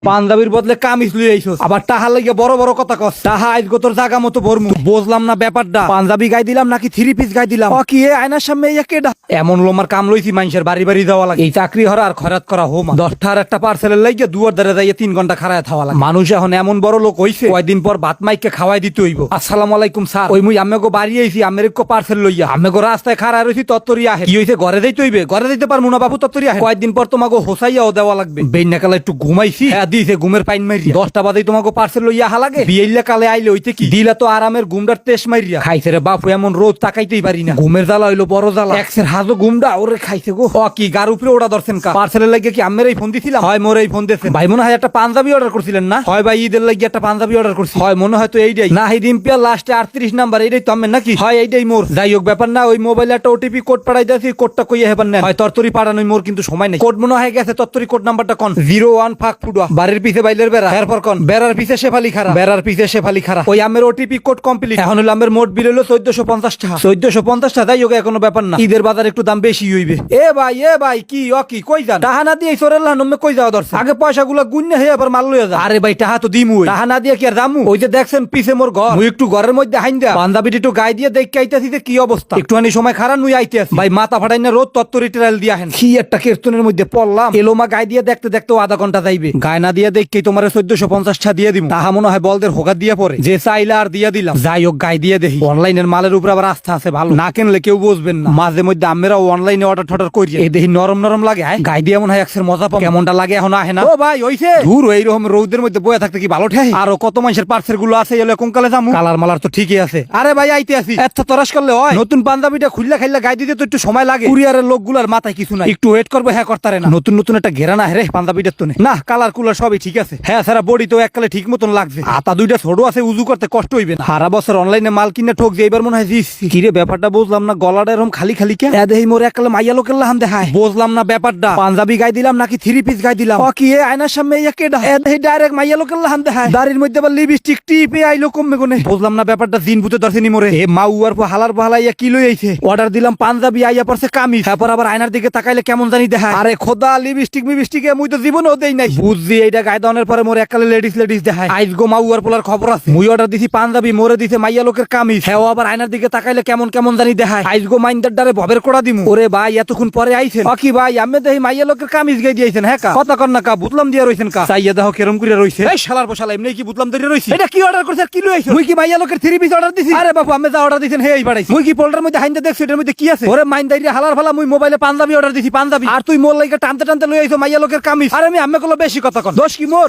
পাঞ্জাবির বদলে কামিজ লই আইছস, আবার টাহা লাগিয়ে বড় বড় কথা কস। টাহা আইজ তোর জায়গা মতো ভরমু, বুঝলাম না ব্যাপারটা। পাঞ্জাবি গাই দিলাম নাকি থ্রি পিস গাই দিলাম? কি এ আয়নার সামনে ইয়া কেডা? এমন লোমার কাম লইছি মানুষের বাড়ি বাড়ি যাওয়া লাগে। এই চাকরি হরা আর খরাত করা হোম 10টার একটা পার্সেলের লাগিয়ে দুয়ার দ্বারা যাইয়ে 3 ঘন্টা খাড়ায় থাওয়া লাগে। মানুষ এখন এমন বড় লোক হইছে, কয়দিন পর ভাত মাইকে খাওয়াই দিতে হইব। আসসালামু আলাইকুম স্যার, ওই মুই আমেগো বাড়ি আইছি, আমের কো পার্সেল লইয়া। আমেগো রাস্তায় খাড়ায় রইছি, তত্তরি আহে। কি হইছে? ঘরে যাইতে হইবে? ঘরে যাইতে পারমু না বাবু, তত্তরি আহে। কয়দিন পর তোমাকে হোসাইয়াও দেওয়া লাগবে। বেইনাকালে একটু ঘুমাইছি, হ্যাঁ দিছে ঘুমের পাইন মাইরিয়া। 10টা বাজেই তোমাকে পার্সেল লইয়া আহা লাগে। বিয়েইলা কালে আইলে হইতে কি দিলা তো আরামের ঘুমটার তেজ মাইরিয়া। খাইছে রে বাপু, এমন রোজ তাকাইতেই পারি না। ঘুমের জ্বালা হইলো বড় জ্বালা। এক্সের হাজো ঘুমটা ওরে খাইছে গো। কি গার উপরে ওড়া ধরছেন কা? পার্সেলের লাগিয়ে কি আমের এই ফোন দিছিলাম? হয় মোর এই ফোন দিয়েছেন ভাই, মনে হয় একটা পাঞ্জাবি অর্ডার করছিলেন না? হয় ভাই ঈদের লাগিয়ে একটা পাঞ্জাবি অর্ডার করছি, হয় মনে হয় তো এইটাই না। এই রিম্পিয়া লাস্টে 38 নাম্বার, এইটাই তো আমের নাকি? হয় এইটাই মোর। যাই হোক ব্যাপার না, ওই মোবাইলে একটা ওটিপি কোড পাঠাই দিয়েছি, কোডটা কইয়া হেবার নেন। হয় তরতরি পাঠানোই মোর কিন্তু সময় নেই। কোড মনে হয় গেছে, তরতরি কোড নাম্বারটা কোন? 01 ফাঁক ফুডা, বাড়ির পিছে বাইলের বেড়া, এরপর কোন? বেড়ার পিছে শেফালি খারা, বেড়ার পিছে শেফালি খারা। ওই আমের ওটিপি কোড কমপ্লিট। এখন হলো আমের মোট বিল হলো 1450 টাকা। 1450 টাকা। যাই হোক এখনো ব্যাপার না, ঈদের বাজার একটু দাম বেশি হইবে। এ ভাই কি কি কই যান? টাহা না দিয়ে সরেল না নমে কই যাওয়া দরছে? আগে পয়সাগুলো গুন্নে হয়ে আবার মাল লইয়া যা। আরে ভাই টাহা তো দিমু, টাহা না দিয়ে কি আর দামু? ওই যে দেখছেন পিছে মোর ঘর, মুই একটু ঘরের মধ্যে হাইন্দা পাঞ্জাবিটি একটু গায়ে দিয়ে দেখে আইতাছি যে কি অবস্থা। একটুখানি সময় খারাপ নুই আইতে আছি ভাই, মাথা ফাটাই না রোদ তত্তরি টেরাল দিয়া হেন। কি একটা কেস্তনের মধ্যে পড়লাম, এলোমা গায়ে দিয়ে দেখতে দেখতে আধা ঘন্টা যাইবে। গায়ে না দিয়ে দেখকেই তোমার 1450 টাকা দিয়ে দিব। তাহা মনে হয় বলদের হোগা দিয়ে পরে যে চাইলে আর দিয়া দিলাম। যাই হোক গায়ে দিয়ে দেখি। অনলাইনের মালের উপর আবার আস্থা আছে ভালো, না কিনলে কেউ বুঝবেন না। মাঝে মধ্যে আমরা অনলাইনে অর্ডার টর্ডার করি, এই দেখি নরম নরম লাগে। গায়ে দিয়ে মনে হয় একসের মজা পাবো। কেমনটা লাগে এখন আহে না। ও ভাই হইছে দূর, এইরকম রোদের মধ্যে বয়ে থাকতে কি ভালো ঠাই? আরো কত মানুষের পার্সেল গুলো আছে, এলে কোনকালে যামু? কালার মালার তো ঠিকই আছে। আরে ভাই আইতে আসি, এত তরাস করলে হয়? নতুন পাঞ্জাবিটা খুললে খাইলে গায়ে দিতে তো একটু সময় লাগে। কুরিয়ারের লোকগুলার মাথায় কিছু নাই, একটু ওয়েট করবো। হ্যাঁ করতারে না, নতুন নতুন একটা ঘেরা না রে পাঞ্জাবিটার তো না। কালার কুলার সবই ঠিক আছে। হ্যাঁ সারা বডি তো এককালে ঠিক মতন লাগছে। আতা দুইটা ছোট আছে, উজু করতে কষ্ট হইবে না। সারা বছর অনলাইনে মাল কিনে ঠক যে এবার মনে হয় কিরে ব্যাপারটা বুঝলাম না। গলাটা এরকম খালি খালি কে? দেহি মোর এককালে মাইয়া লোকের লাহান দেখায়, বুঝলাম না ব্যাপারটা। পাঞ্জাবি গাই দিলাম নাকি থ্রি পিস গাই দিলাম? কি এ আয়নার সামনে ইয়া কেডা? দেহি ডাইরেক্ট মাইয়া লোকের লাহান দেখায়। দাড়ির মধ্যে আবার লিপস্টিক টিপে আইলো কমবে কোনে? বুঝলাম না ব্যাপারটা। দিন ভূতে ধরছেনি মোরে। এ মাউয়ার পর হালার বহালা ইয়া কি লই আইছে? অর্ডার দিলাম পাঞ্জাবি, আইয়া পড়ছে কামিজ। তারপর আবার আয়নার দিকে তাকাইলে কেমন জানি দেখায়। আরে খোদা, লিপস্টিক মিপস্টিকে মুই তো জীবনেও দেই নাই। বুঝছি এইটা গায়ে দানের পরে মোর এককালে লেডিস দেখায়। আইজ গো মাউয়ার পোলার খবর আছে। মুই অর্ডার দিছি পাঞ্জাবি, মোরে দিছে মাইয়া লোকের কামিজ। হ্যাঁ আবার আয়নার দিকে তাকাইলে কেমন কেমন জানি দেখায়। আইজ গো মাইন্দার ডারে ভবের কোড়া দিমু। ওরে ভাই এতক্ষণ পরে আইছেন? কি ভাই আমি দেখি মাইয়া লোকের কামিজ গাই দিয়েছেন? হ্যাঁ কা কথা কর না কা, বুতলাম দিয়া রইছেন কা? চাইয়া দেখো কেরম করে রইছে। এই শালার বসালা এমনি কি বুতলাম ধরে রইছে? এটা কি অর্ডার করছ? কি লই আইছো? মুই কি মাইয়া লোকের থ্রি পিস অর্ডার দিছি? আরে বাবু আমি যা অর্ডার দিছেন হে এই বাড়াইছি। মুই কি পোল্ডার মধ্যে হাইন্দা দেখছ এটার মধ্যে কি আছে? ওরে মাইন্দাইরে হালার ফালা, মুই মোবাইলে পাঞ্জাবি অর্ডার দিছি পাঞ্জাবি, আর তুই মোর লাগা টানতে টানতে লই আইছো মাইয়া লোকের কামিজ। আরে আমি কল বেশি কথা কন, দোষ কি মোর?